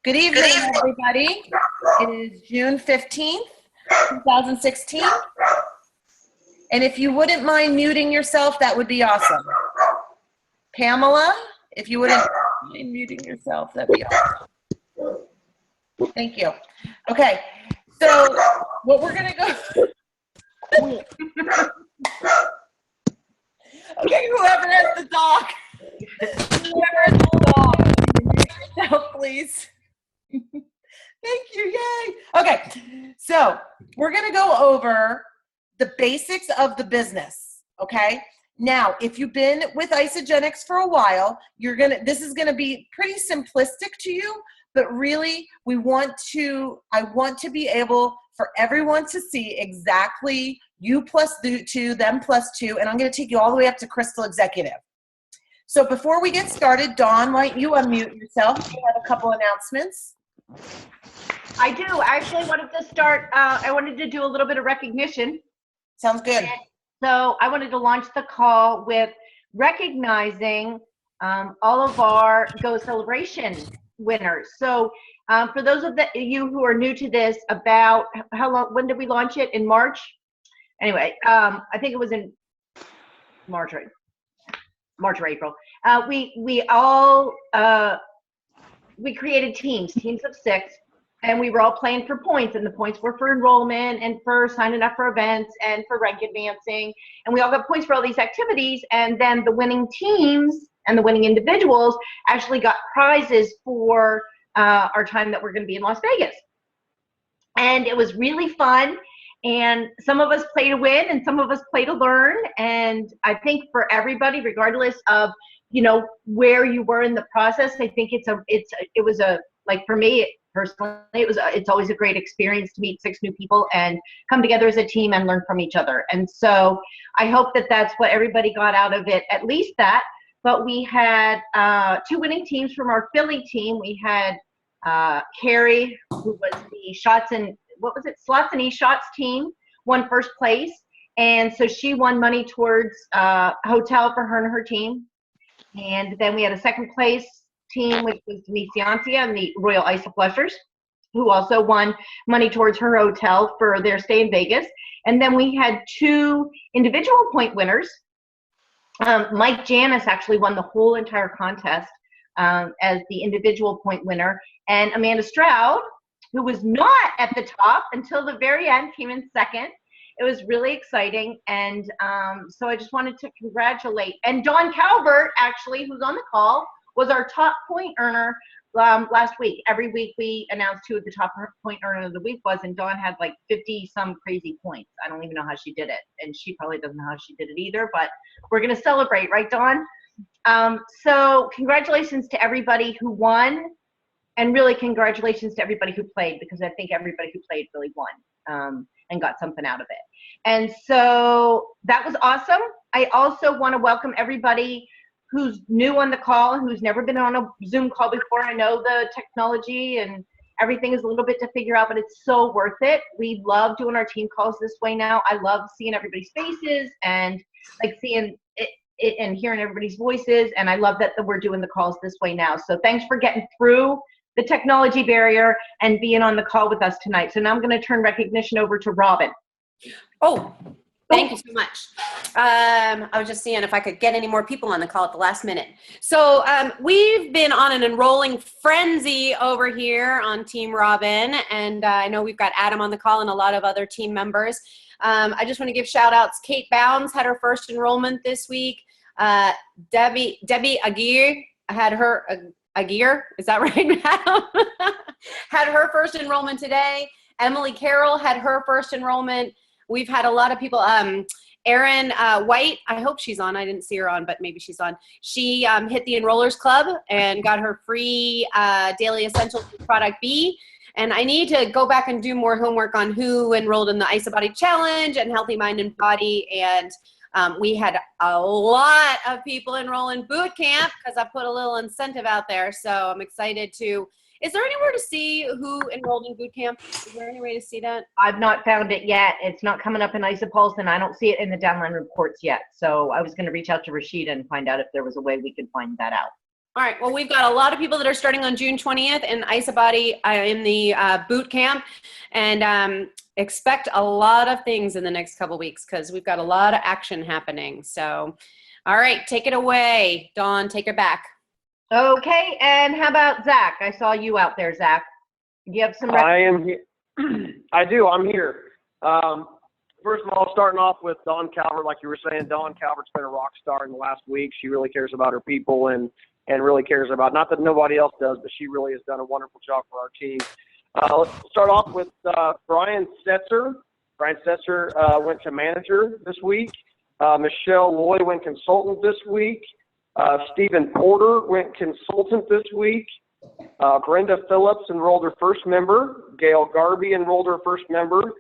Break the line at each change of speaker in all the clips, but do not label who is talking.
Good evening, everybody. It is June 15th, 2016. And if you wouldn't mind muting yourself, that would be awesome. Pamela, if you wouldn't mind muting yourself, that'd be awesome. Thank you. Okay, so what we're going to go... Okay, whoever has the dog. Whoever has the dog, mute yourself, please. Thank you, yay. Okay, so we're gonna go over the basics of the business, okay? Now, if you've been with Isagenix for a while, this is gonna be pretty simplistic to you, but really I want to be able for everyone to see exactly you plus 2, them plus 2, and I'm gonna take you all the way up to Crystal Executive. So before we get started, Dawn, why don't you unmute yourself? You have a couple announcements.
I do. I actually wanted to start, I wanted to do a little bit of recognition.
Sounds good.
And so I wanted to launch the call with recognizing all of our Go Celebration winners. So for those of you who are new to this, about how long, when did we launch it? In March? Anyway, I think it was in March or April. We created teams of 6, and we were all playing for points, and the points were for enrollment and for signing up for events and for rank advancing, and we all got points for all these activities, and then the winning teams and the winning individuals actually got prizes for our time that we're going to be in Las Vegas. And it was really fun, and some of us play to win and some of us play to learn, and I think for everybody, regardless of where you were in the process, I think it was like for me personally, it's always a great experience to meet 6 new people and come together as a team and learn from each other. And so I hope that that's what everybody got out of it, at least that. But we had 2 winning teams from our Philly team. We had Carrie, who was the slots and e-shots team, won first place. And so she won money towards hotel for her and her team. And then we had a second place team, which was Denise Ciancia and the Royal Isa Flushers, who also won money towards her hotel for their stay in Vegas. And then we had 2 individual point winners. Mike Janis actually won the whole entire contest as the individual point winner. And Amanda Stroud, who was not at the top until the very end, came in second. It was really exciting, and so I just wanted to congratulate. And Dawn Calvert, actually, who's on the call, was our top point earner last week. Every week we announced who the top point earner of the week was, and Dawn had like 50-some crazy points. I don't even know how she did it, and she probably doesn't know how she did it either, but we're going to celebrate, right, Dawn? So congratulations to everybody who won, and really congratulations to everybody who played, because I think everybody who played really won. And got something out of it. And so that was awesome. I also want to welcome everybody who's new on the call, who's never been on a Zoom call before. I know the technology and everything is a little bit to figure out, but it's so worth it. We love doing our team calls this way now. I love seeing everybody's faces and like seeing it and hearing everybody's voices. And I love that we're doing the calls this way now. So thanks for getting through the technology barrier and being on the call with us tonight. So now I'm going to turn recognition over to Robin.
Oh, thank you so much. I was just seeing if I could get any more people on the call at the last minute. So we've been on an enrolling frenzy over here on Team Robin, and I know we've got Adam on the call and a lot of other team members. I just want to give shout outs. Kate Bounds had her first enrollment this week. Debbie Aguirre had her Aguirre, is that right, Madam? Had her first enrollment today. Emily Carroll had her first enrollment. We've had a lot of people. Erin White, I hope she's on. I didn't see her on, but maybe she's on. She hit the Enrollers Club and got her free Daily Essentials Product B. And I need to go back and do more homework on who enrolled in the Isa Body Challenge and Healthy Mind and Body. And we had a lot of people enroll in boot camp because I put a little incentive out there. So I'm excited to. Is there anywhere to see who enrolled in boot camp? Is there any way to see that?
I've not found it yet. It's not coming up in IsaPulse, and I don't see it in the downline reports yet. So I was going to reach out to Rashida and find out if there was a way we could find that out.
All right. Well, we've got a lot of people that are starting on June 20th in IsaBody in the boot camp, and expect a lot of things in the next couple weeks because we've got a lot of action happening. So, all right, take it away, Dawn. Take it back.
Okay, and how about Zach? I saw you out there, Zach. You have some.
I am here. I do. I'm here. First of all, starting off with Dawn Calvert, like you were saying, Dawn Calvert's been a rock star in the last week. She really cares about her people and really cares about, not that nobody else does, but she really has done a wonderful job for our team. Let's start off with Brian Setzer. Brian Setzer went to manager this week. Michelle Loy went consultant this week. Stephen Porter went consultant this week. Brenda Phillips enrolled her first member. Gail Garvey enrolled her first member.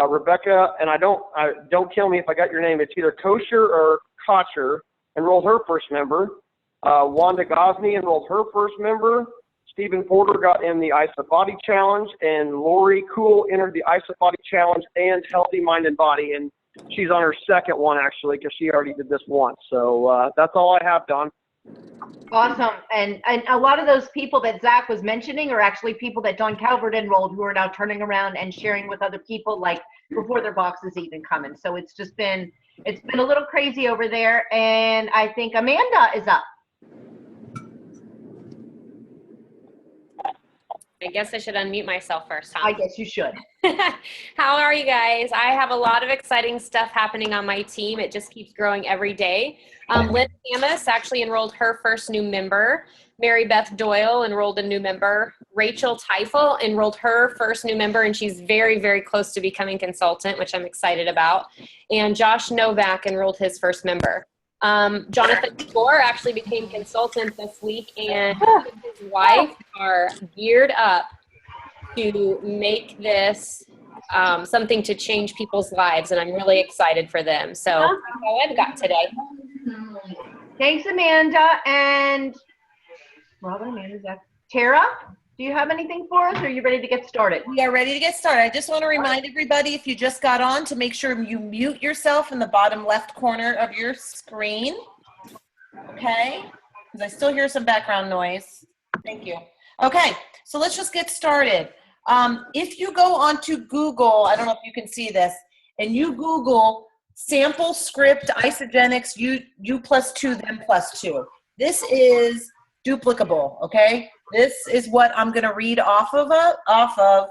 Rebecca, and don't kill me if I got your name, it's either Kosher or Kocher, enrolled her first member. Wanda Gosney enrolled her first member. Stephen Porter got in the IsaBody Challenge, and Lori Cool entered the IsaBody Challenge and Healthy Mind and Body, and she's on her second one, actually, because she already did this once. So that's all I have, Don.
Awesome. And a lot of those people that Zach was mentioning are actually people that Dawn Calvert enrolled who are now turning around and sharing with other people, like before their boxes even come in. So it's been a little crazy over there. And I think Amanda is up.
I guess I should unmute myself first, huh?
I guess you should.
How are you guys? I have a lot of exciting stuff happening on my team. It just keeps growing every day. Lynn Hamas actually enrolled her first new member. Mary Beth Doyle enrolled a new member. Rachel Teifel enrolled her first new member, and she's very, very close to becoming consultant, which I'm excited about. And Josh Novak enrolled his first member. Jonathan Shore actually became consultant this week, and his wife are geared up to make this something to change people's lives, and I'm really excited for them. So that's all I've got today.
Thanks, Amanda. And Robin, Amanda, Zach. Tara, do you have anything for us, or are you ready to get started?
We are ready to get started. I just want to remind everybody, if you just got on, to make sure you mute yourself in the bottom left corner of your screen. Okay? Because I still hear some background noise. Thank you. Okay, so let's just get started. If you go onto Google, I don't know if you can see this, and you Google sample script Isagenix U+2 then +2. This is duplicable, okay? This is what I'm going to read off of,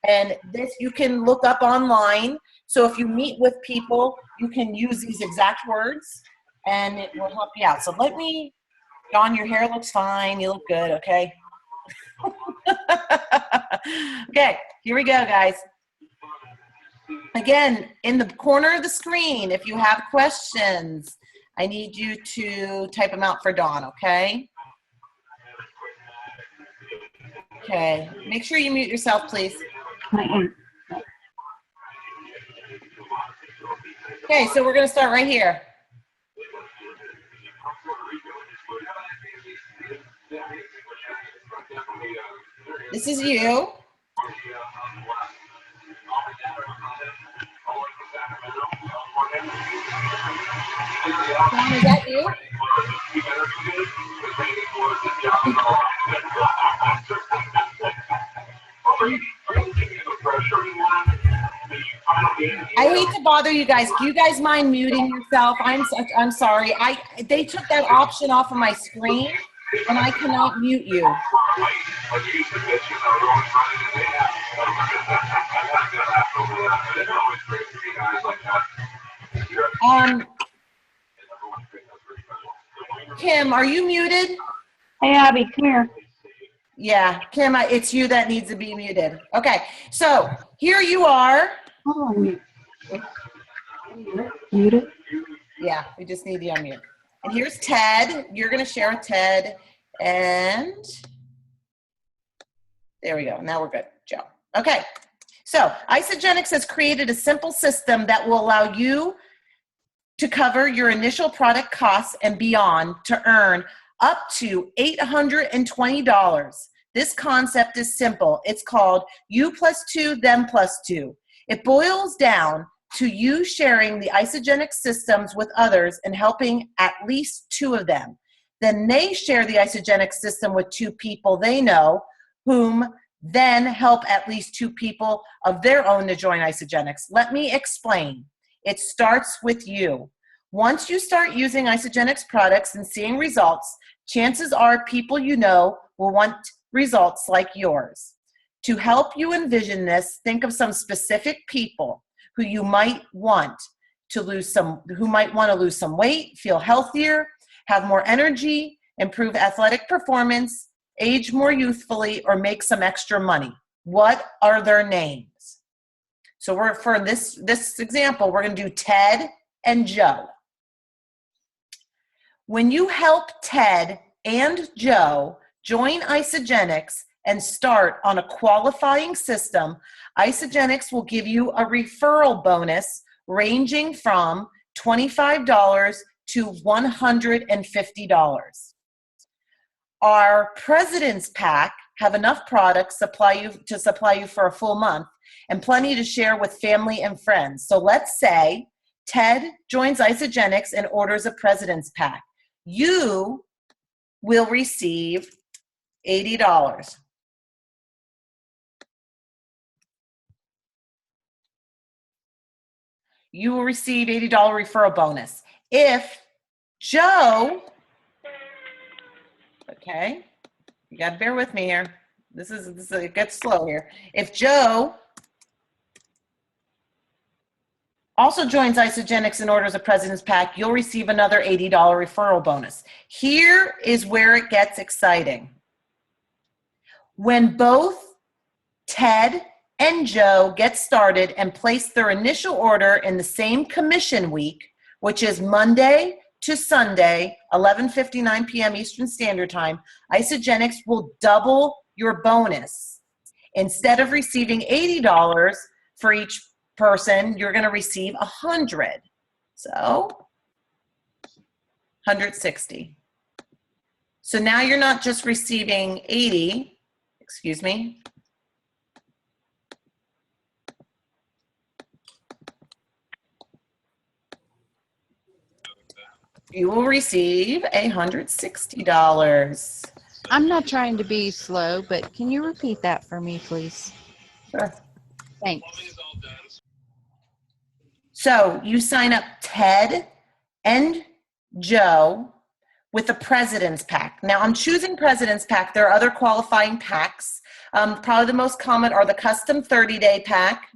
and this you can look up online. So if you meet with people, you can use these exact words, and it will help you out. So let me, Dawn, your hair looks fine. You look good, okay? Okay, here we go, guys. Again, in the corner of the screen, if you have questions, I need you to type them out for Dawn, okay? Okay, make sure you mute yourself, please. Okay, so we're going to start right here. This is you. Dawn, is that you? I hate to bother you guys. Do you guys mind muting yourself? I'm sorry. They took that option off of my screen, and I cannot mute you. Kim, are you muted?
Hey, Abby, come here.
Yeah, Kim, it's you that needs to be muted. Okay, so here you are.
Oh, mute it.
Yeah, we just need the unmute. And here's Ted. You're going to share with Ted. And there we go. Now we're good, Joe. Okay, so Isagenix has created a simple system that will allow you to cover your initial product costs and beyond to earn up to $820. This concept is simple. It's called U+2, then +2. It boils down to you sharing the Isagenix systems with others and helping at least 2 of them. Then they share the Isagenix system with 2 people they know, whom then help at least 2 people of their own to join Isagenix. Let me explain. It starts with you. Once you start using Isagenix products and seeing results, chances are people you know will want results like yours. To help you envision this, think of some specific people who you might want to lose who might want to lose some weight, feel healthier, have more energy, improve athletic performance, age more youthfully, or make some extra money. What are their names? So for this example, we're going to do Ted and Joe. When you help Ted and Joe join Isagenix and start on a qualifying system, Isagenix will give you a referral bonus ranging from $25 to $150. Our President's Pack have enough products to supply you for a full month and plenty to share with family and friends. So let's say Ted joins Isagenix and orders a President's Pack. You will receive $80. You will receive $80 referral bonus. If Joe, okay, you got to bear with me here. This is it gets slow here. If Joe also joins Isagenix and orders a President's Pack, you'll receive another $80 referral bonus. Here is where it gets exciting. When both Ted and Joe get started and place their initial order in the same commission week, which is Monday to Sunday, 11:59 p.m. Eastern Standard Time, Isagenix will double your bonus. Instead of receiving $80 for each person, you're going to receive $100. So $160. So now you're not just receiving 80, excuse me. You will receive $160.
I'm not trying to be slow, but can you repeat that for me, please?
Sure.
Thanks.
So you sign up Ted and Joe with the President's Pack. Now I'm choosing President's Pack. There are other qualifying packs. Probably the most common are the Custom 30-Day Pack,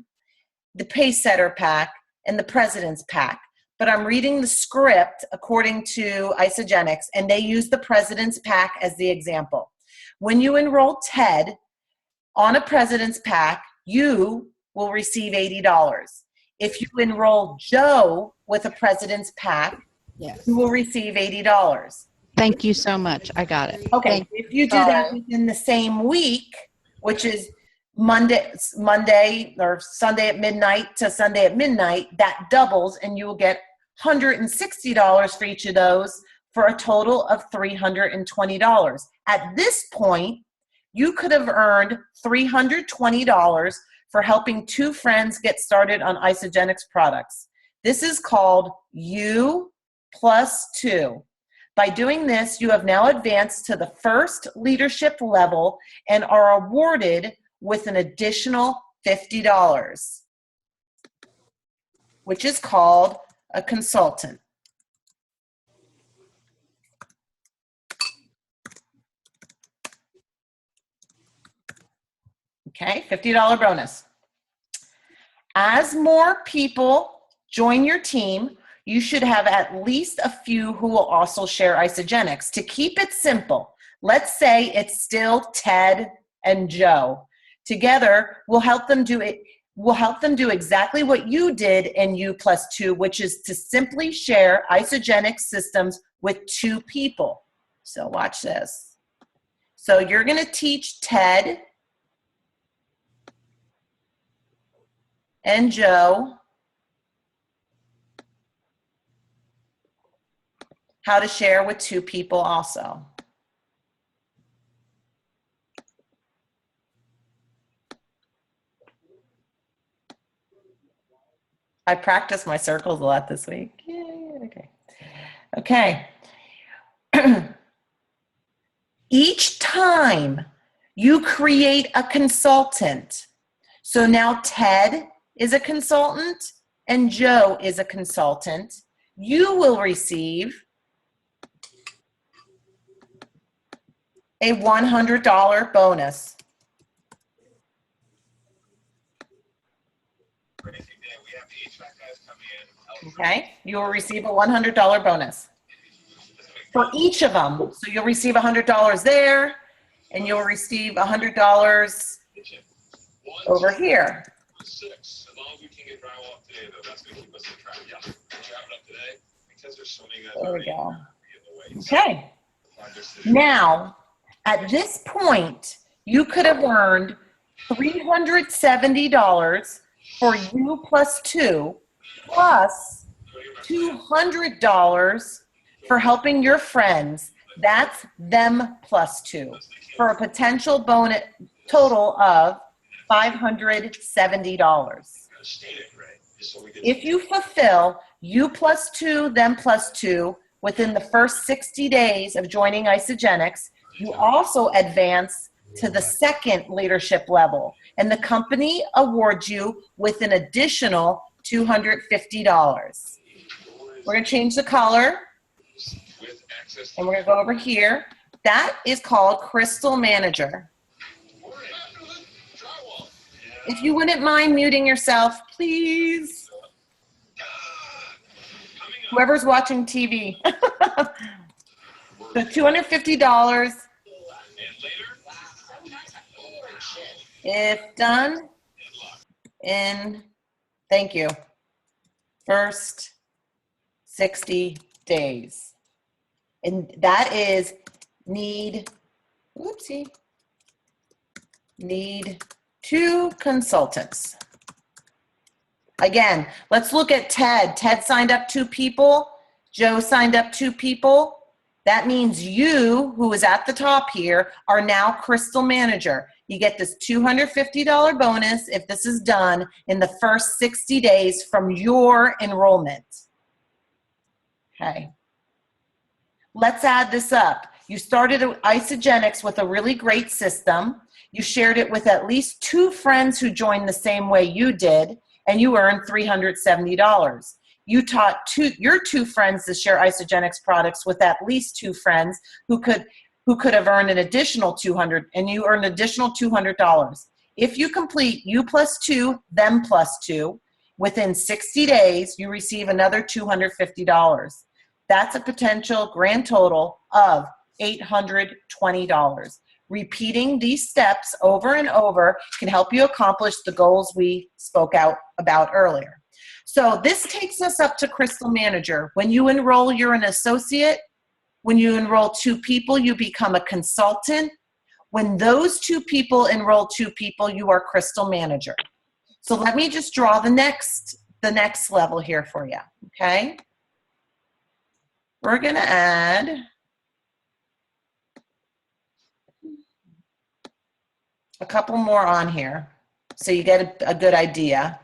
the Pacesetter Pack, and the President's Pack. But I'm reading the script according to Isagenix, and they use the President's Pack as the example. When you enroll Ted on a President's Pack, you will receive $80. If you enroll Joe with a President's Pack,
Yes.
you will receive $80.
Thank you so much. I got it.
Okay, if you do that within the same week, which is Monday or Sunday at midnight to Sunday at midnight, that doubles and you will get $160 for each of those for a total of $320. At this point, you could have earned $320 for helping 2 friends get started on Isagenix products. This is called U plus 2. By doing this, you have now advanced to the first leadership level and are awarded with an additional $50, which is called a consultant. Okay, $50 bonus. As more people join your team, you should have at least a few who will also share Isagenix. To keep it simple, let's say it's still Ted and Joe. Together, we'll help them do it. We'll help them do exactly what you did in U plus 2, which is to simply share Isagenix systems with 2 people. So watch this. So you're going to teach Ted and Joe how to share with 2 people also. I practiced my circles a lot this week. Yay, okay. Okay. Each time you create a consultant, so now Ted is a consultant and Joe is a consultant, you will receive a $100 bonus. Okay, you will receive a $100 bonus for each of them. So you'll receive $100 there, and you'll receive $100 over here. There we go. Okay. Now, at this point, you could have earned $370 for you plus 2, plus $200 for helping your friends. That's them plus 2, for a potential bonus total of $570. If you fulfill you plus 2, them plus 2 within the first 60 days of joining Isagenix, you also advance to the second leadership level, and the company awards you with an additional $250. We're going to change the color, and we're going to go over here. That is called Crystal Manager. If you wouldn't mind muting yourself, please. Whoever's watching TV. So $250. If done, in, thank you, first 60 days. And that is need 2 consultants. Again, let's look at Ted. Ted signed up 2 people. Joe signed up 2 people. That means you, who is at the top here, are now Crystal Manager. You get this $250 bonus if this is done in the first 60 days from your enrollment. Okay. Let's add this up. You started Isagenix with a really great system. You shared it with at least 2 friends who joined the same way you did, and you earned $370. You taught your 2 friends to share Isagenix products with at least 2 friends who could have earned an additional $200, and you earned an additional $200. If you complete you plus 2, them plus 2, within 60 days, you receive another $250. That's a potential grand total of $820. Repeating these steps over and over can help you accomplish the goals we spoke about earlier. So this takes us up to Crystal Manager. When you enroll, you're an associate. When you enroll 2 people, you become a consultant. When those 2 people enroll 2 people, you are Crystal Manager. So let me just draw the next level here for you, okay? We're gonna add a couple more on here so you get a good idea.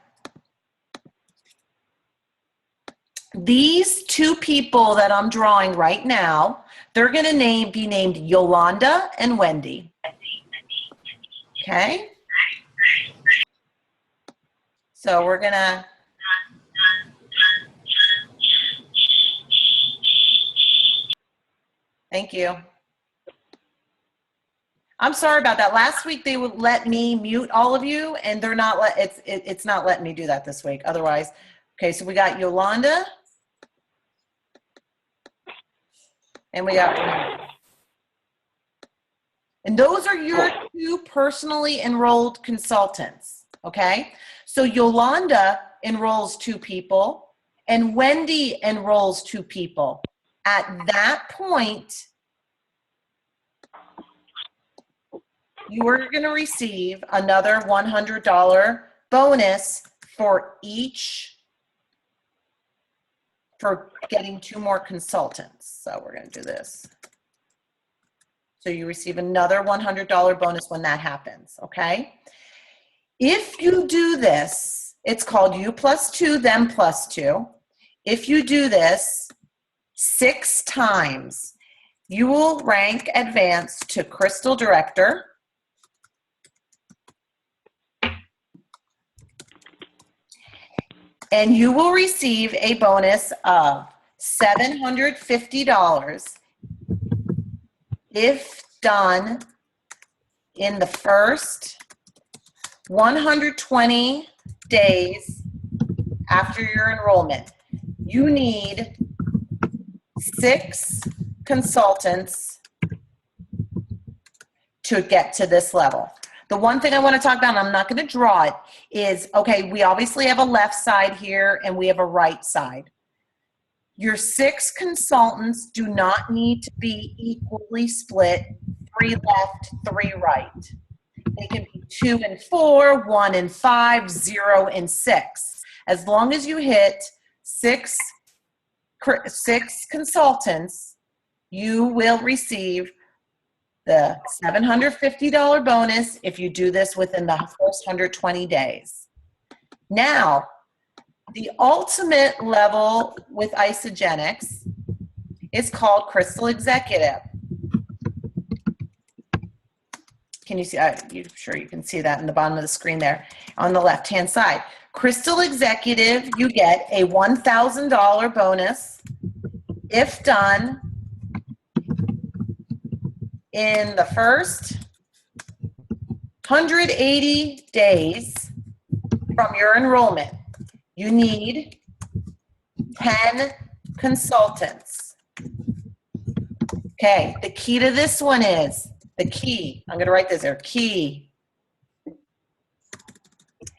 These 2 people that I'm drawing right now, they're going to be named Yolanda and Wendy. Okay? So we're going to thank you. I'm sorry about that. Last week they would let me mute all of you, and they're not it's not letting me do that this week. Otherwise, okay, so we got Yolanda. And we got, and those are your 2 personally enrolled consultants, okay? So Yolanda enrolls 2 people and Wendy enrolls 2 people. At that point, you are gonna receive another $100 bonus for getting 2 more consultants. So we're going to do this. So you receive another $100 bonus when that happens, okay? If you do this, it's called you plus 2, them plus 2. If you do this 6 times, you will rank advanced to Crystal Director. And you will receive a bonus of $750 if done in the first 120 days after your enrollment. You need 6 consultants to get to this level. The one thing I want to talk about, and I'm not going to draw it, is, okay, we obviously have a left side here and we have a right side. Your 6 consultants do not need to be equally split, 3 left, 3 right. They can be 2 and 4, 1 and 5, 0 and 6. As long as you hit 6 consultants, you will receive the $750 bonus if you do this within the first 120 days. Now, the ultimate level with Isagenix is called Crystal Executive. Can you see? I'm sure you can see that in the bottom of the screen there on the left-hand side. Crystal Executive, you get a $1,000 bonus if done in the first 180 days from your enrollment. You need 10 consultants. Okay, the key to this one is, I'm going to write this there, key.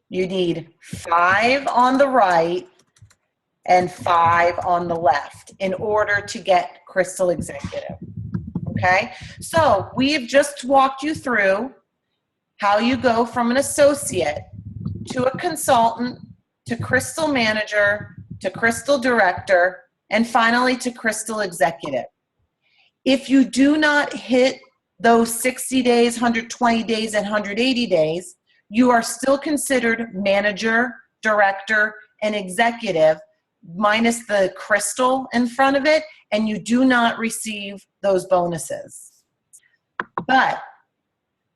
You need 5 on the right and 5 on the left in order to get Crystal Executive. Okay, so we have just walked you through how you go from an associate to a consultant to Crystal Manager to Crystal Director and finally to Crystal Executive. If you do not hit those 60 days, 120 days, and 180 days, you are still considered Manager, Director, and Executive minus the crystal in front of it, and you do not receive those bonuses. But,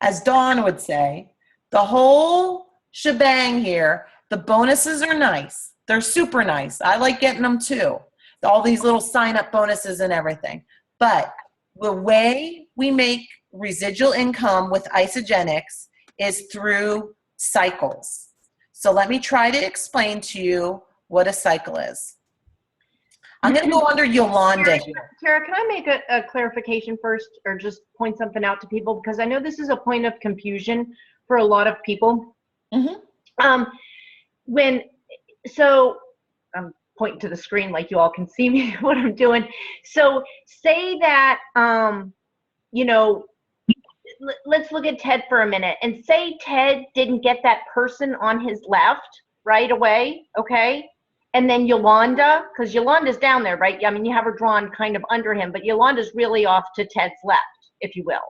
as Dawn would say, the whole shebang here, the bonuses are nice. They're super nice. I like getting them too. All these little sign-up bonuses and everything. But the way we make residual income with Isagenix is through cycles. So let me try to explain to you what a cycle is. I'm going to go under Yolanda here.
Tara, can I make a clarification first, or just point something out to people? Because I know this is a point of confusion for a lot of people. Mm-hmm. So I'm pointing to the screen like you all can see me, what I'm doing. So say that, you know, let's look at Ted for a minute, and say Ted didn't get that person on his left right away, okay? And then Yolanda, because Yolanda's down there, right? I mean, you have her drawn kind of under him, but Yolanda's really off to Ted's left, if you will,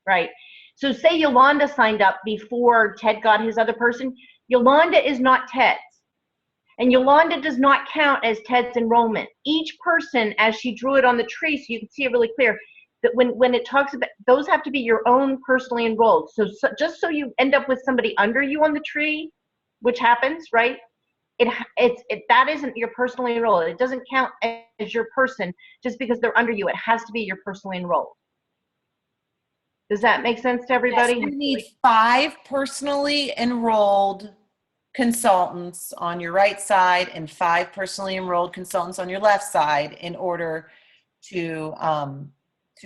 right? So say Yolanda signed up before Ted got his other person. Yolanda is not Ted's. And Yolanda does not count as Ted's enrollment. Each person, as she drew it on the tree, so you can see it really clear, that when it talks about, those have to be your own personally enrolled. So just so you end up with somebody under you on the tree, which happens, right? That isn't your personally enrolled. It doesn't count as your person just because they're under you. It has to be your personally enrolled. Does that make sense to everybody?
Yes, you need 5 personally enrolled consultants on your right side and 5 personally enrolled consultants on your left side in order to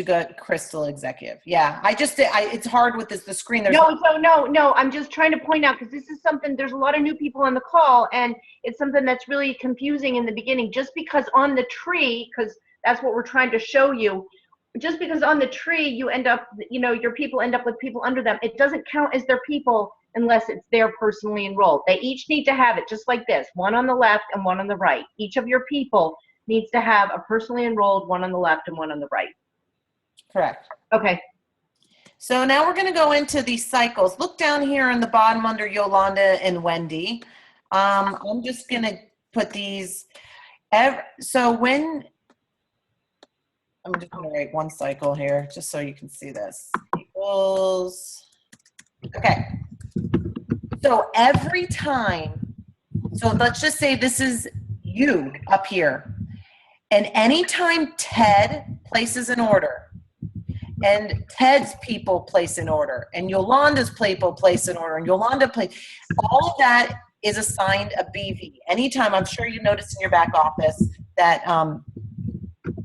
go Crystal Executive. Yeah, it's hard with the screen.
No, I'm just trying to point out, because this is something, there's a lot of new people on the call, and it's something that's really confusing in the beginning. Just because on the tree, because that's what we're trying to show you, just because on the tree you end up, you know, your people end up with people under them, it doesn't count as their people unless it's their personally enrolled. They each need to have it just like this, one on the left and one on the right. Each of your people needs to have a personally enrolled, one on the left and one on the right.
Correct.
Okay.
So now we're going to go into these cycles. Look down here in the bottom under Yolanda and Wendy. I'm just going to put these. So when I'm just going to write one cycle here just so you can see this. Equals. Okay. So every time, so let's just say this is you up here. And anytime Ted places an order, and Ted's people place an order, and Yolanda's people place an order, and Yolanda all of that is assigned a BV. Anytime, I'm sure you noticed in your back office that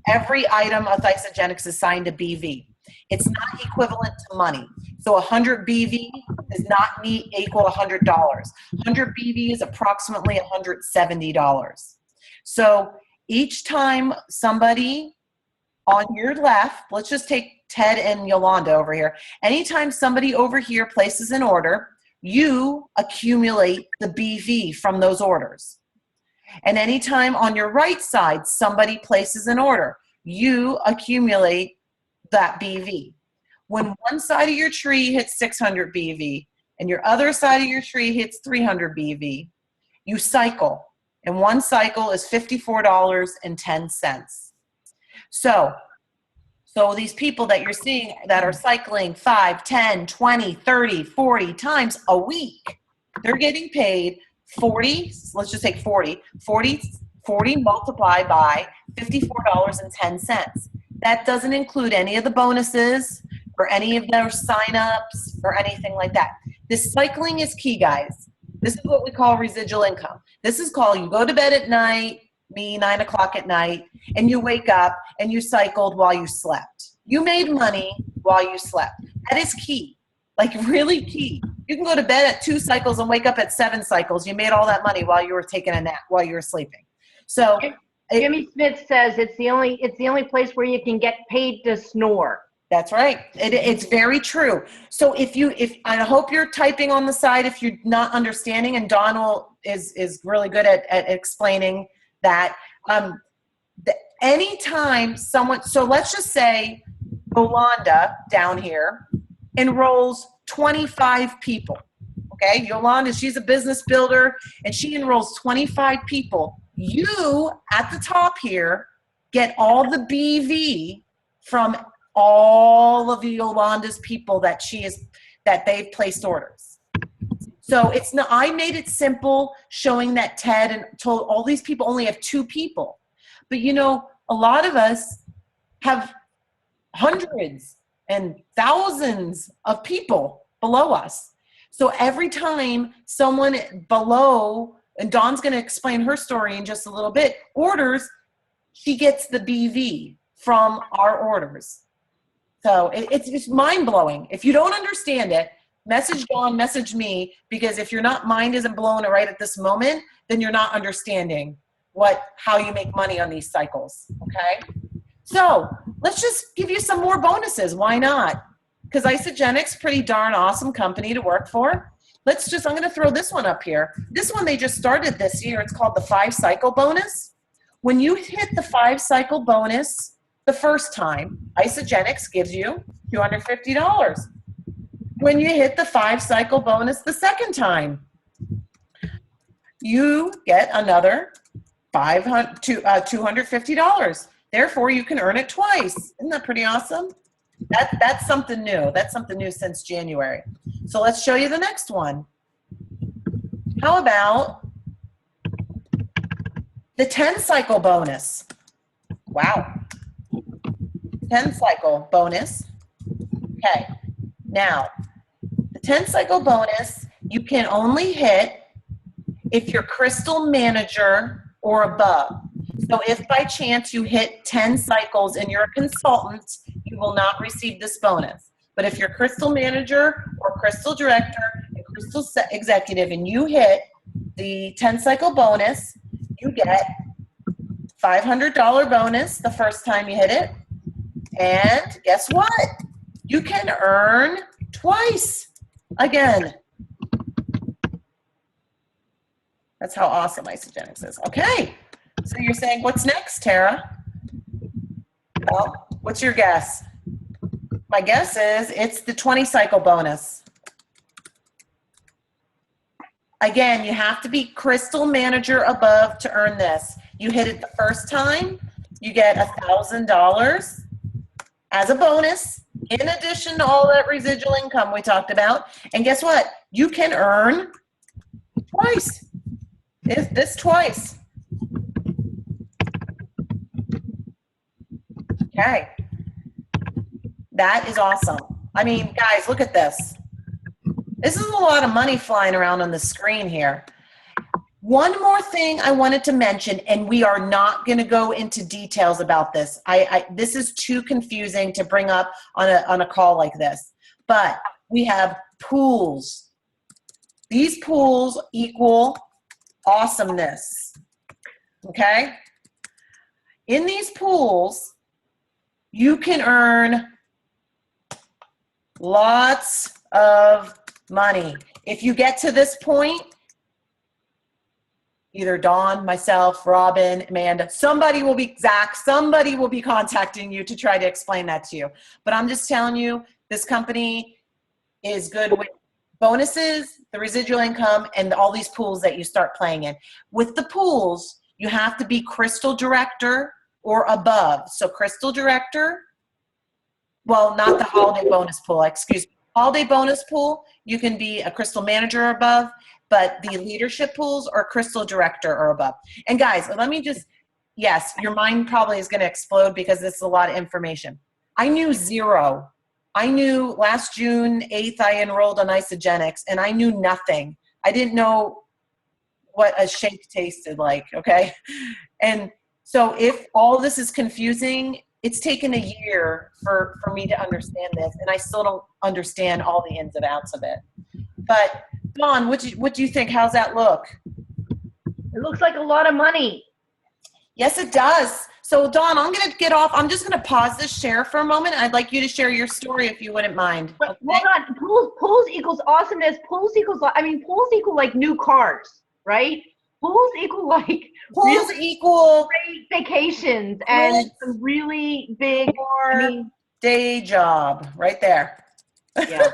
every item of Isagenix is assigned a BV. It's not equivalent to money. So 100 BV does not equal $100. 100 BV is approximately $170. So each time somebody on your left, let's just take Ted and Yolanda over here. Anytime somebody over here places an order, you accumulate the BV from those orders. And anytime on your right side, somebody places an order, you accumulate that BV. When one side of your tree hits 600 BV and your other side of your tree hits 300 BV, you cycle. And one cycle is $54.10. So these people that you're seeing that are cycling 5, 10, 20, 30, 40 times a week, they're getting paid 40, let's just take 40 multiplied by $54.10. That doesn't include any of the bonuses or any of their sign-ups or anything like that. This cycling is key, guys. This is what we call residual income. This is called you go to bed at night, 9 o'clock at night, and you wake up and you cycled while you slept. You made money while you slept. That is key, like really key. You can go to bed at 2 cycles and wake up at 7 cycles. You made all that money while you were taking a nap, while you were sleeping. So
Jimmy Smith says it's the only place where you can get paid to snore.
That's right. It's very true. So if I hope you're typing on the side if you're not understanding, and Dawn is really good at explaining that. Anytime someone, so let's just say Yolanda down here enrolls 25 people. Okay, Yolanda, she's a business builder and she enrolls 25 people. You at the top here get all the BV from all of Yolanda's people that they've placed orders. So it's not, I made it simple showing that Ted and told all these people only have 2 people. But you know, a lot of us have hundreds and thousands of people below us. So every time someone below, and Dawn's going to explain her story in just a little bit, orders, she gets the BV from our orders. So it's mind-blowing. If you don't understand it, message Dawn, message me, because if your mind isn't blowing it right at this moment, then you're not understanding how you make money on these cycles, okay? So let's just give you some more bonuses. Why not? Because Isagenix, pretty darn awesome company to work for. I'm going to throw this one up here. This one they just started this year. It's called the 5-cycle bonus. When you hit the 5-cycle bonus the first time, Isagenix gives you $250. When you hit the 5-cycle bonus the second time, you get another $250. Therefore, you can earn it twice. Isn't that pretty awesome? That's something new. That's something new since January. So let's show you the next one. How about the 10-cycle bonus? Wow. 10-cycle bonus. Okay. Now, the 10-cycle bonus, you can only hit if you're Crystal Manager or above. So if by chance you hit 10 cycles and you're a consultant, you will not receive this bonus. But if you're Crystal Manager or Crystal Director and Crystal Executive and you hit the 10-cycle bonus, you get $500 bonus the first time you hit it. And guess what? You can earn twice again. That's how awesome Isagenix is. Okay, so you're saying, what's next, Tara? Well, what's your guess? My guess is it's the 20-cycle bonus. Again, you have to be Crystal Manager above to earn this. You hit it the first time, you get $1,000. as a bonus, in addition to all that residual income we talked about. And guess what? You can earn twice. This twice. Okay. That is awesome. I mean, guys, look at this. This is a lot of money flying around on the screen here. One more thing I wanted to mention, and we are not going to go into details about this. This is too confusing to bring up on a call like this. But we have pools. These pools equal awesomeness. Okay? In these pools, you can earn lots of money. If you get to this point, either Dawn, myself, Robin, Amanda, somebody will be contacting you to try to explain that to you. But I'm just telling you, this company is good with bonuses, the residual income, and all these pools that you start playing in. With the pools, you have to be Crystal Director or above. So Crystal Director, well, not the holiday bonus pool, excuse me. Holiday bonus pool, you can be a Crystal Manager or above, but the leadership pools are Crystal Director or above. And guys, let me just, yes, your mind probably is going to explode because this is a lot of information. I knew zero. I knew last June 8th, I enrolled on Isagenix, and I knew nothing. I didn't know what a shake tasted like, okay? And so if all this is confusing, it's taken a year for me to understand this, and I still don't understand all the ins and outs of it. But Dawn, what do you think? How's that look?
It looks like a lot of money.
Yes, it does. So Dawn, I'm going to get off. I'm just going to pause this share for a moment. I'd like you to share your story if you wouldn't mind.
But hold on. Pools equals awesomeness. Pools equals like new cars, right? Pools equal like
Pools equal
great vacations and some really big
day job right there.
Yeah.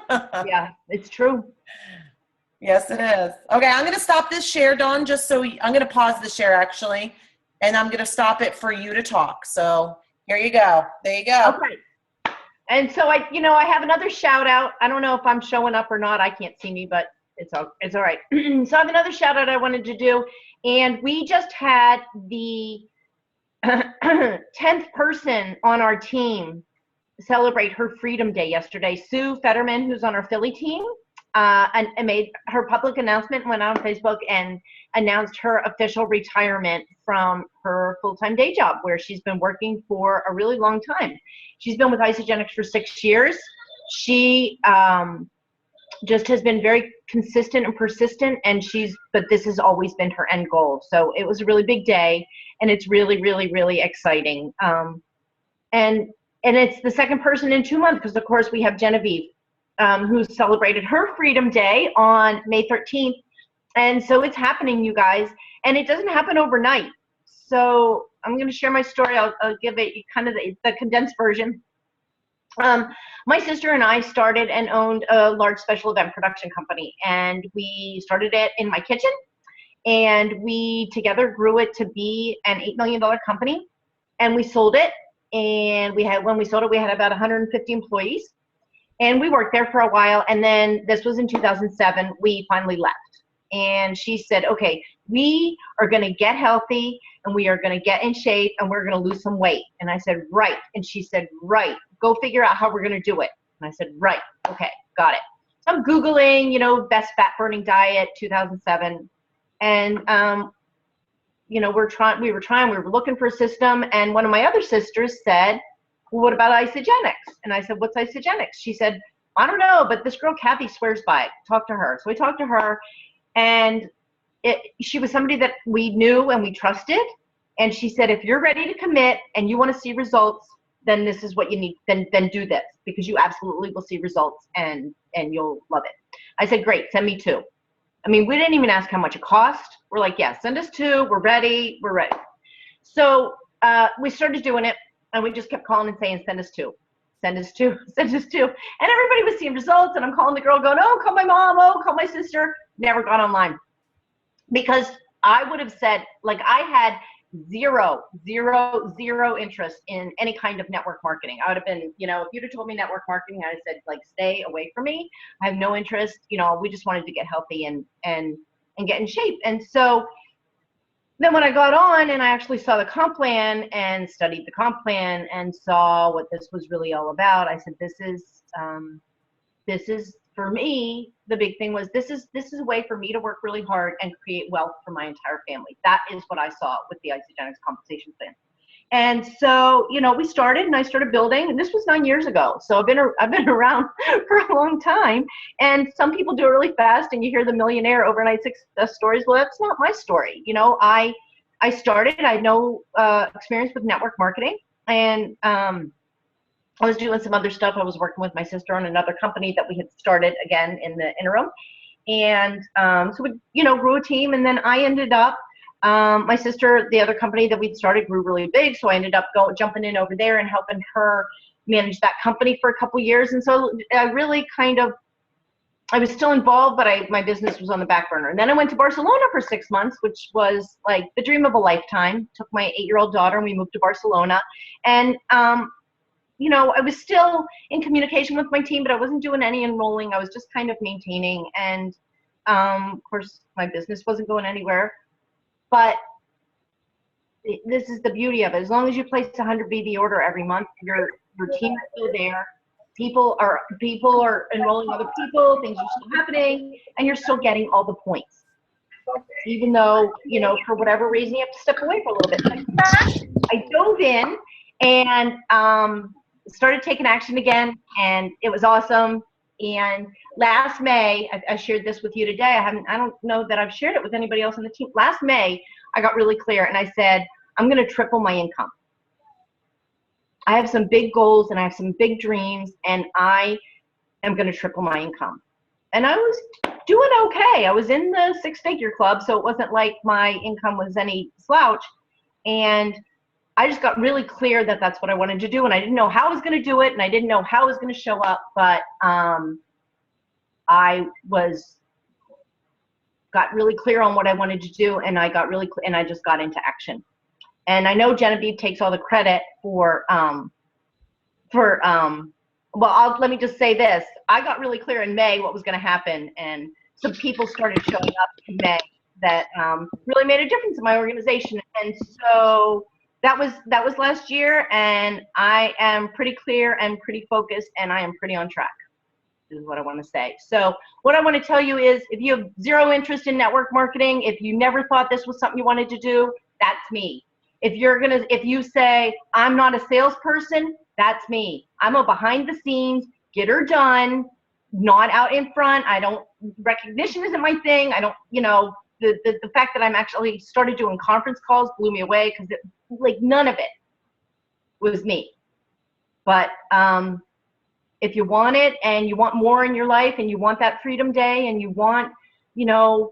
Yeah, it's true.
Yes, it is. Okay, I'm going to stop this share, Dawn, just so I'm going to pause the share actually, and I'm going to stop it for you to talk. So here you go. There you go.
Okay. And so I have another shout out. I don't know if I'm showing up or not. I can't see me, but it's all right. So I have another shout out I wanted to do. And we just had the 10th person on our team celebrate her Freedom Day yesterday. Sue Fetterman, who's on our Philly team, and made her public announcement, went out on Facebook and announced her official retirement from her full-time day job where she's been working for a really long time. She's been with Isagenix for 6 years. She just has been very consistent and persistent, and but this has always been her end goal. So it was a really big day, and it's really, really, really exciting. And it's the second person in 2 months because, of course, we have Genevieve, who celebrated her Freedom Day on May 13th. And so it's happening, you guys, and it doesn't happen overnight. So I'm going to share my story. I'll give it kind of the condensed version. My sister and I started and owned a large special event production company, and we started it in my kitchen, and we together grew it to be an $8 million company, and we sold it. And when we sold it, we had about 150 employees, and we worked there for a while. And then this was in 2007, we finally left. And she said, okay, we are going to get healthy, and we are going to get in shape, and we're going to lose some weight. And I said, right. And she said, right, go figure out how we're going to do it. And I said, right. Okay, got it. So I'm Googling, best fat burning diet 2007. And, we were looking for a system, and one of my other sisters said, well, what about Isagenix? And I said, what's Isagenix? She said, I don't know, but this girl Kathy swears by it. Talk to her. So we talked to her, and she was somebody that we knew and we trusted. And she said, if you're ready to commit and you want to see results, then this is what you need. Then do this, because you absolutely will see results and you'll love it. I said, great, send me 2. I mean, we didn't even ask how much it cost. We're like, yeah, send us 2. We're ready. We're ready. So we started doing it, and we just kept calling and saying, send us 2. Send us 2. Send us 2. And everybody was seeing results, and I'm calling the girl going, oh, call my mom. Oh, call my sister. Never got online. Because I would have said, like, I had zero interest in any kind of network marketing. I would have been, you know, if you'd have told me network marketing, I'd have said, like, stay away from me. I have no interest. You know, we just wanted to get healthy and get in shape. And so then when I got on and I actually saw the comp plan and studied the comp plan and saw what this was really all about, I said, this is for me, the big thing was this is a way for me to work really hard and create wealth for my entire family. That is what I saw with the Isagenix compensation plan. And so, you know, we started and I started building, and this was 9 years ago. So I've been around for a long time. And some people do it really fast and you hear the millionaire overnight success stories. Well, that's not my story. You know, I started, I had no experience with network marketing, and I was doing some other stuff. I was working with my sister on another company that we had started again in the interim. And so we, you know, grew a team, and then I ended up, my sister, the other company that we'd started grew really big. So I ended up jumping in over there and helping her manage that company for a couple years. And so I really I was still involved, but my business was on the back burner. And then I went to Barcelona for 6 months, which was like the dream of a lifetime. Took my 8-year-old daughter and we moved to Barcelona. And, you know, I was still in communication with my team, but I wasn't doing any enrolling. I was just kind of maintaining. And, of course, my business wasn't going anywhere. But this is the beauty of it. As long as you place 100 BD order every month, your team is still there. People are enrolling other people, things are still happening, and you're still getting all the points. Even though, you know, for whatever reason, you have to step away for a little bit. Like that, I dove in and started taking action again, and it was awesome. And last May, I shared this with you today. I don't know that I've shared it with anybody else on the team. Last May, I got really clear and I said, I'm going to triple my income. I have some big goals and I have some big dreams, and I am going to triple my income. And I was doing okay. I was in the 6-figure club, so it wasn't like my income was any slouch. And I just got really clear that that's what I wanted to do, and I didn't know how I was going to do it, and I didn't know how I was going to show up, but I got really clear on what I wanted to do, and I got really clear, and I just got into action. And I know Genevieve takes all the credit for let me just say this. I got really clear in May what was going to happen, and some people started showing up in May that really made a difference in my organization. And so that was last year, and I am pretty clear and pretty focused, and I am pretty on track, is what I want to say. So what I want to tell you is, if you have zero interest in network marketing, if you never thought this was something you wanted to do, that's me. If you say, I'm not a salesperson, that's me. I'm a behind the scenes, get her done, not out in front. Recognition isn't my thing. I don't, you know, the fact that I'm actually started doing conference calls blew me away, because none of it was me. But if you want it and you want more in your life and you want that freedom day and you want, you know,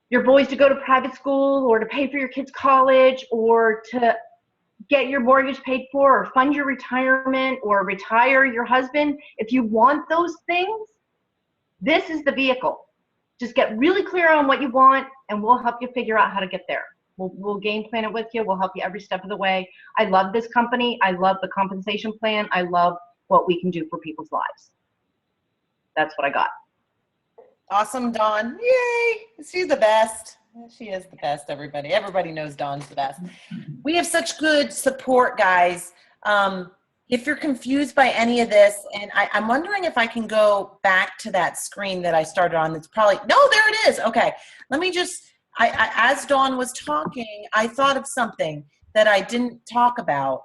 your boys to go to private school or to pay for your kids' college or to get your mortgage paid for or fund your retirement or retire your husband, if you want those things, this is the vehicle. Just get really clear on what you want, and we'll help you figure out how to get there. We'll game plan it with you. We'll help you every step of the way. I love this company. I love the compensation plan. I love what we can do for people's lives. That's what I got.
Awesome, Dawn. Yay. She's the best. She is the best, everybody. Everybody knows Dawn's the best. We have such good support, guys. If you're confused by any of this, and I'm wondering if I can go back to that screen that I started on. It's probably, no, there it is. Okay. Let me just, as Dawn was talking, I thought of something that I didn't talk about.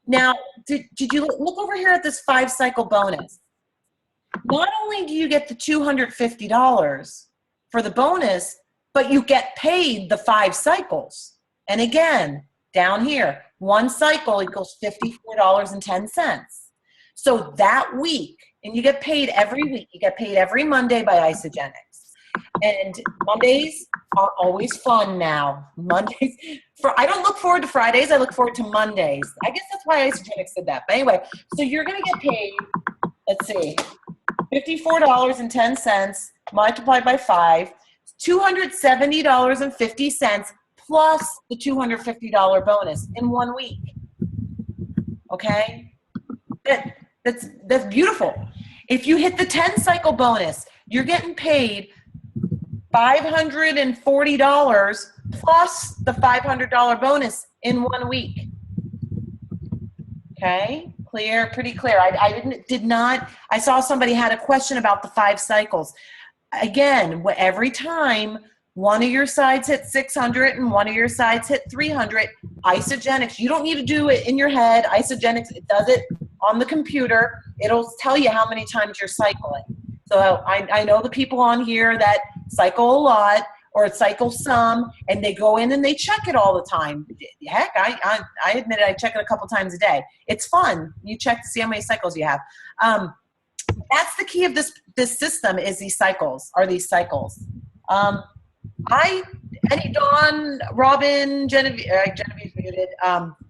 Now, did you look over here at this 5-cycle bonus? Not only do you get the $250 for the bonus, but you get paid the 5 cycles. And again, down here, 1 cycle equals $54.10. So that week, and you get paid every week, you get paid every Monday by Isagenix. And Mondays are always fun now. Mondays, I don't look forward to Fridays, I look forward to Mondays. I guess that's why Isagenix did that. But anyway, so you're gonna get paid, let's see, $54.10 multiplied by 5, $270.50 plus the $250 bonus in 1 week. Okay? That's beautiful. If you hit the 10 cycle bonus, you're getting paid $540 plus the $500 bonus in 1 week. Okay, clear, pretty clear. I saw somebody had a question about the 5 cycles. Again, every time one of your sides hit 600 and one of your sides hit 300, Isagenix, you don't need to do it in your head. Isagenix, it does it on the computer. It'll tell you how many times you're cycling. So I know the people on here that cycle a lot or cycle some, and they go in and they check it all the time. Heck, I admit it, I check it a couple times a day. It's fun. You check to see how many cycles you have. That's the key of this system is these cycles. Dawn, Robin, Genevieve's muted.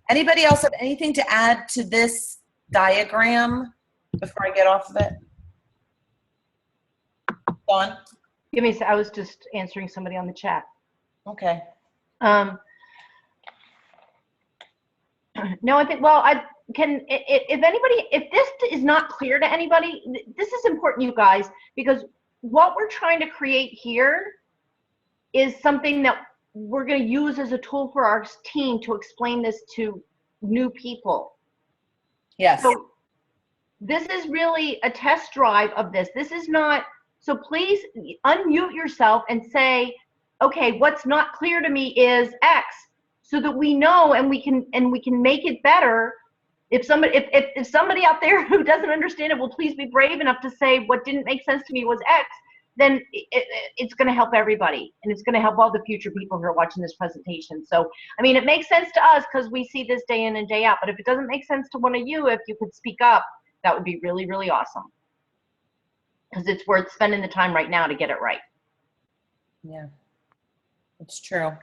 Anybody else have anything to add to this diagram before I get off of it? Dawn?
Give me a sec. I was just answering somebody on the chat.
Okay.
No, I think, if this is not clear to anybody, this is important, you guys, because what we're trying to create here is something that we're going to use as a tool for our team to explain this to new people.
Yes.
So this is really a test drive of this. This is not, so please unmute yourself and say, okay, what's not clear to me is X, so that we know and we can make it better. If somebody out there who doesn't understand it will please be brave enough to say what didn't make sense to me was X, then it's going to help everybody, and it's going to help all the future people who are watching this presentation. So, I mean, it makes sense to us because we see this day in and day out, but if it doesn't make sense to one of you, if you could speak up, that would be really, really awesome. Because it's worth spending the time right now to get it right.
Yeah, it's true.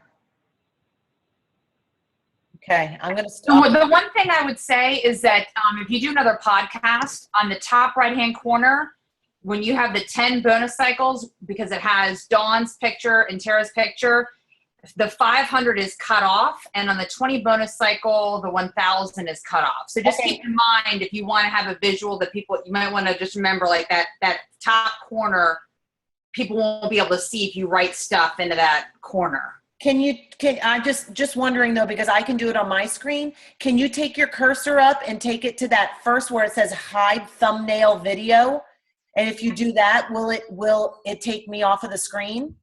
Okay, I'm going to stop.
The one thing I would say is that if you do another podcast, on the top right-hand corner, when you have the 10 bonus cycles, because it has Dawn's picture and Tara's picture, the 500 is cut off, and on the 20 bonus cycle, the 1,000 is cut off. So just keep in mind, if you want to have a visual that people, you might want to just remember, like that top corner, people won't be able to see if you write stuff into that corner.
I'm just wondering though, because I can do it on my screen. Can you take your cursor up and take it to that first where it says hide thumbnail video? And if you do that, will it take me off of the screen?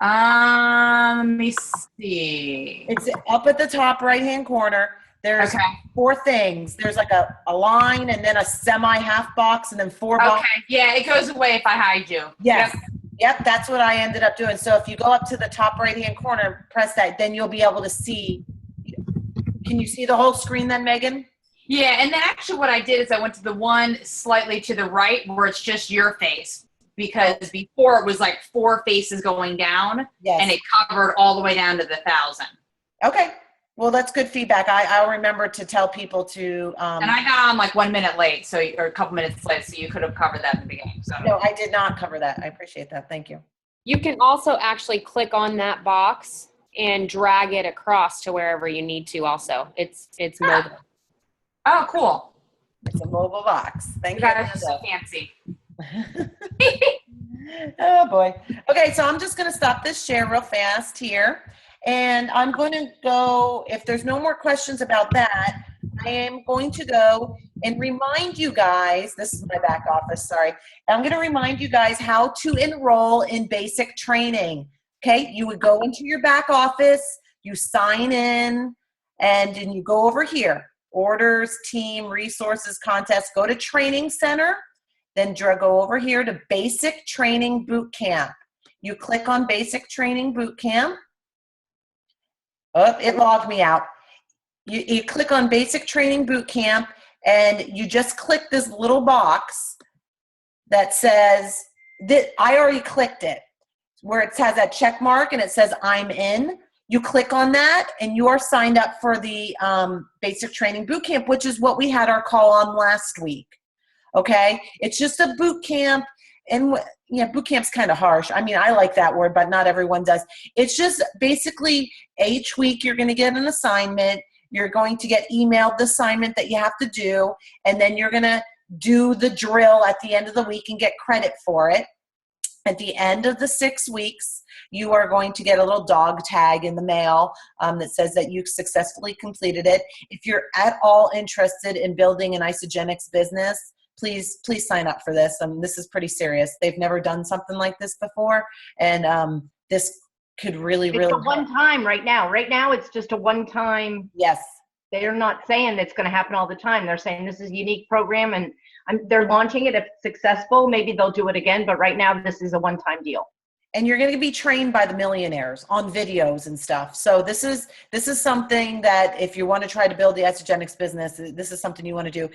Let me see.
It's up at the top right-hand corner. There's 4 things. There's like a line and then a semi-half box and then 4 boxes.
Okay, yeah, it goes away if I hide you.
Yes. Yep, that's what I ended up doing. So if you go up to the top right-hand corner, press that, then you'll be able to see. Can you see the whole screen then, Megan?
Yeah, and then actually what I did is I went to the one slightly to the right where it's just your face. Because before it was like 4 faces going down, and it covered all the way down to the 1,000.
Okay, well that's good feedback. I'll remember to tell people to.
And I got on like 1 minute late, or a couple minutes late, so you could have covered that in the beginning. So.
No, I did not cover that. I appreciate that. Thank you.
You can also actually click on that box and drag it across to wherever you need to. Also, it's mobile.
Oh, cool!
It's a mobile box. Thank you.
That is so fancy.
Oh boy. Okay, so I'm just going to stop this share real fast here, and I'm going to go, if there's no more questions about that, I am going to go and remind you guys, this is my back office, sorry. I'm going to remind you guys how to enroll in basic training. Okay, you would go into your back office, you sign in, and then you go over here, orders, team, resources, contests, go to training center. Then go over here to Basic Training Boot Camp. You click on Basic Training Boot Camp. Oh, it logged me out. You click on Basic Training Boot Camp, and you just click this little box that says, I already clicked it, where it has that check mark and it says I'm in. You click on that, and you are signed up for the Basic Training Boot Camp, which is what we had our call on last week. Okay, it's just a boot camp. boot camp's kind of harsh. I mean, I like that word, but not everyone does. It's just basically each week you're going to get an assignment. You're going to get emailed the assignment that you have to do, and then you're going to do the drill at the end of the week and get credit for it. At the end of the 6 weeks, you are going to get a little dog tag in the mail that says that you successfully completed it. If you're at all interested in building an Isagenix business, please sign up for this. This is pretty serious. They've never done something like this before, and this could really,
It's
really
a one-time right now. Right now, it's just a one-time.
Yes.
They're not saying it's going to happen all the time. They're saying this is a unique program, and they're launching it. If it's successful, maybe they'll do it again. But right now, this is a one-time deal.
And you're going to be trained by the millionaires on videos and stuff. So this is something that if you want to try to build the Isagenix business, this is something you want to do.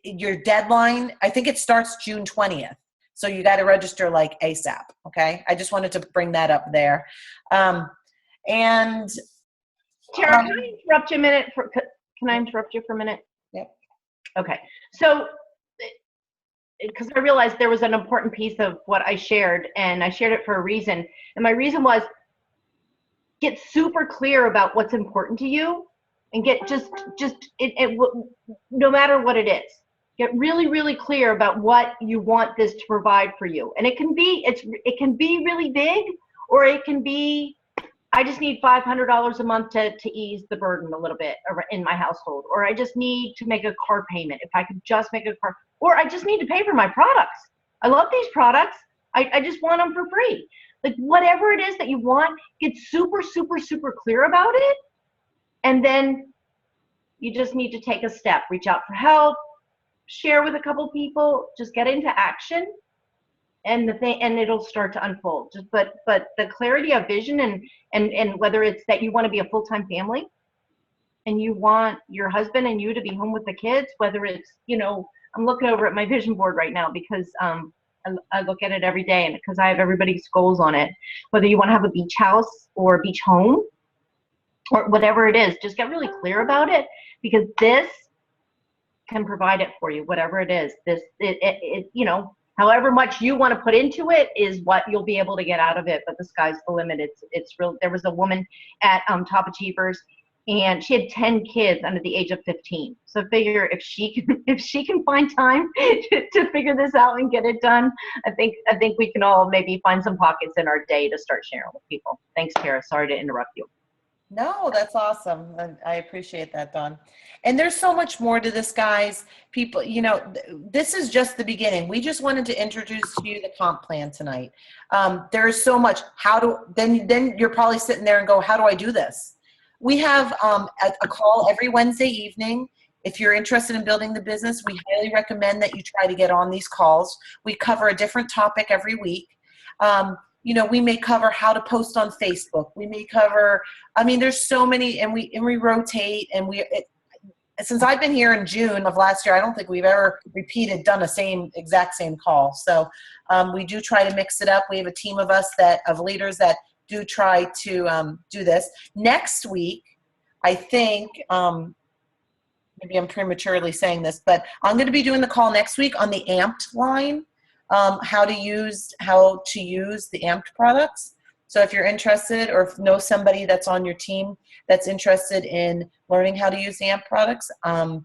Your deadline, I think it starts June 20th. So you got to register like ASAP. Okay. I just wanted to bring that up there. And
Tara, can I interrupt you a minute? Can I interrupt you for a minute?
Yep.
Okay. So, because I realized there was an important piece of what I shared, and I shared it for a reason. And my reason was get super clear about what's important to you, and get no matter what it is, get really, really clear about what you want this to provide for you. And it can be really big, or it can be, I just need $500 a month to ease the burden a little bit in my household, or I just need to make a car payment. If I could just make a car, or I just need to pay for my products. I love these products. I just want them for free. Like whatever it is that you want, get super, super, super clear about it. And then you just need to take a step, reach out for help, share with a couple people, just get into action. And it'll start to unfold. But the clarity of vision and whether it's that you want to be a full-time family and you want your husband and you to be home with the kids, whether it's, I'm looking over at my vision board right now because I look at it every day, and because I have everybody's goals on it, whether you want to have a beach house or a beach home or whatever it is, just get really clear about it, because this can provide it for you, whatever it is. However much you want to put into it is what you'll be able to get out of it, but the sky's the limit. It's real. There was a woman at Top Achievers, and she had 10 kids under the age of 15. So figure if she can find time to figure this out and get it done, I think we can all maybe find some pockets in our day to start sharing with people. Thanks, Tara. Sorry to interrupt you.
No, that's awesome. I appreciate that, Dawn. And there's so much more to this, guys. People, this is just the beginning. We just wanted to introduce to you the comp plan tonight. There is so much. Then you're probably sitting there and go, how do I do this? We have a call every Wednesday evening. If you're interested in building the business, we highly recommend that you try to get on these calls. We cover a different topic every week. We may cover how to post on Facebook. We may cover, there's so many, and we rotate, and since I've been here in June of last year, I don't think we've ever done a exact same call. So we do try to mix it up. We have a team of us of leaders that do try to do this. Next week, I think, maybe I'm prematurely saying this, but I'm going to be doing the call next week on the Amped line. How to use the Amped products. So if you're interested, or if you know somebody that's on your team that's interested in learning how to use the Amped products, I'm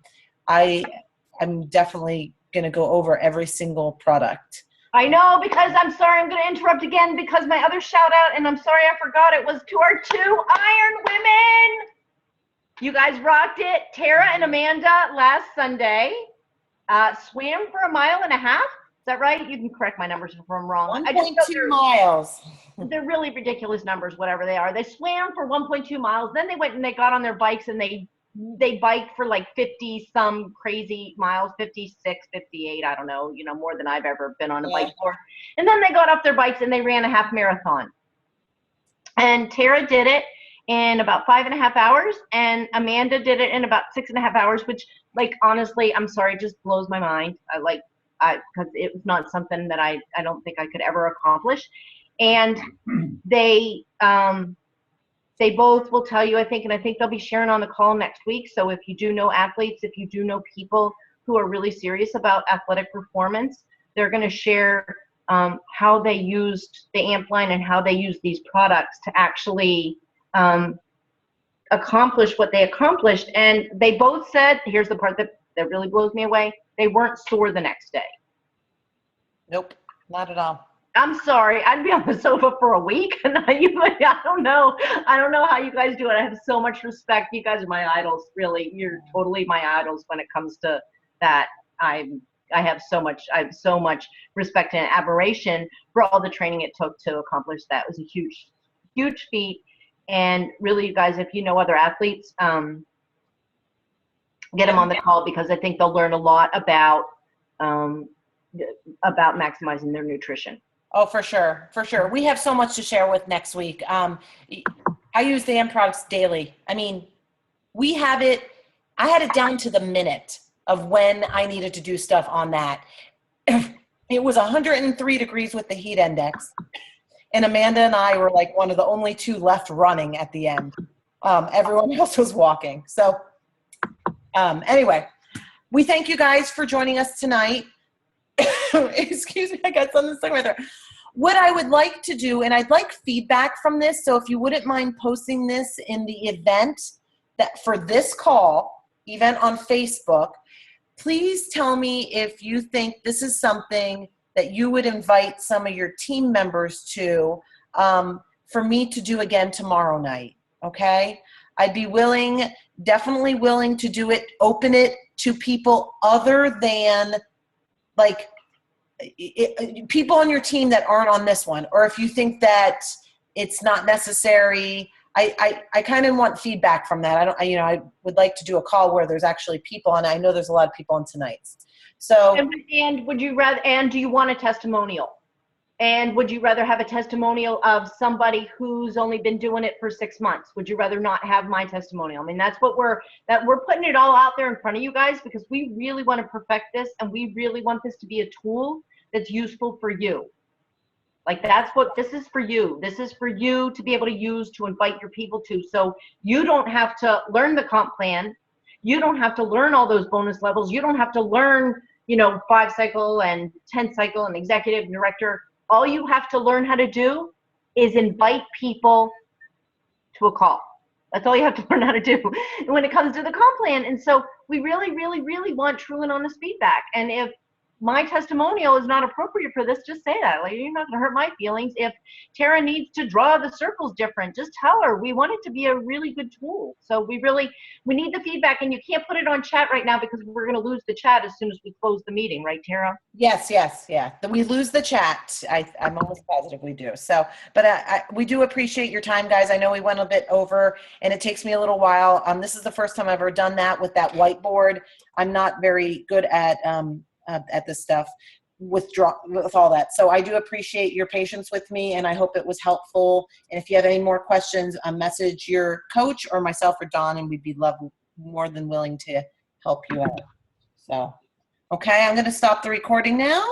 definitely going to go over every single product.
I know, because I'm sorry, I'm going to interrupt again, because my other shout out, and I'm sorry I forgot, it was to our 2 Iron Women. You guys rocked it. Tara and Amanda last Sunday swam for 1.5 miles. Is that right? You can correct my numbers if I'm wrong.
1.2 miles.
They're really ridiculous numbers, whatever they are. They swam for 1.2 miles. Then they went and they got on their bikes and they biked for like 50 some crazy miles, 56, 58, I don't know, more than I've ever been on a bike for. And then they got off their bikes and they ran a half marathon. And Tara did it in about 5.5 hours, and Amanda did it in about 6.5 hours, which, like, honestly, I'm sorry, just blows my mind. Because it was not something that I don't think I could ever accomplish. And they both will tell you, I think, and I think they'll be sharing on the call next week. So if you do know athletes, if you do know people who are really serious about athletic performance, they're going to share how they used the amp line and how they used these products to actually accomplish what they accomplished. And they both said, here's the part that really blows me away, they weren't sore the next day.
Nope, not at all.
I'm sorry, I'd be on the sofa for a week. And I don't know how you guys do it. I have so much respect. You guys are my idols, really. You're totally my idols when it comes to that. I have so much respect and admiration for all the training it took to accomplish that. It was a huge, huge feat. And really, you guys, if you know other athletes, get them on the call, because I think they'll learn a lot about maximizing their nutrition.
Oh, for sure. For sure. We have so much to share with next week. I use the AMP products daily. I mean, I had it down to the minute of when I needed to do stuff on that. It was 103 degrees with the heat index. And Amanda and I were like one of the only two left running at the end. Everyone else was walking. So anyway, we thank you guys for joining us tonight. Excuse me, I got something stuck right there. What I would like to do, and I'd like feedback from this, so if you wouldn't mind posting this in the event that for this call, event on Facebook, please tell me if you think this is something that you would invite some of your team members to for me to do again tomorrow night, okay? I'd be definitely willing to do it, open it to people other than like people on your team that aren't on this one, or if you think that it's not necessary. I kind of want feedback from that. I would like to do a call where there's actually people, and I know there's a lot of people on tonight's. So
and would you rather, and do you want a testimonial? And would you rather have a testimonial of somebody who's only been doing it for 6 months? Would you rather not have my testimonial? I mean, that's what we're putting it all out there in front of you guys, because we really want to perfect this, and we really want this to be a tool that's useful for you. Like, that's what this is for you. This is for you to be able to use to invite your people to. So you don't have to learn the comp plan. You don't have to learn all those bonus levels. You don't have to learn, 5 cycle and 10 cycle and executive and director. All you have to learn how to do is invite people to a call. That's all you have to learn how to do when it comes to the comp plan. And so we really, really, really want true and honest feedback. And if my testimonial is not appropriate for this, just say that. Like, you're not gonna hurt my feelings. If Tara needs to draw the circles different, just tell her. We want it to be a really good tool. So we need the feedback, and you can't put it on chat right now because we're gonna lose the chat as soon as we close the meeting, right, Tara?
yes, yeah. We lose the chat. I'm almost positive we do. So, but we do appreciate your time, guys. I know we went a bit over, and it takes me a little while. This is the first time I've ever done that with that whiteboard. I'm not very good at this stuff with all that. So I do appreciate your patience with me, and I hope it was helpful. And if you have any more questions, message your coach or myself or Dawn, and we'd be more than willing to help you out. So, okay, I'm going to stop the recording now.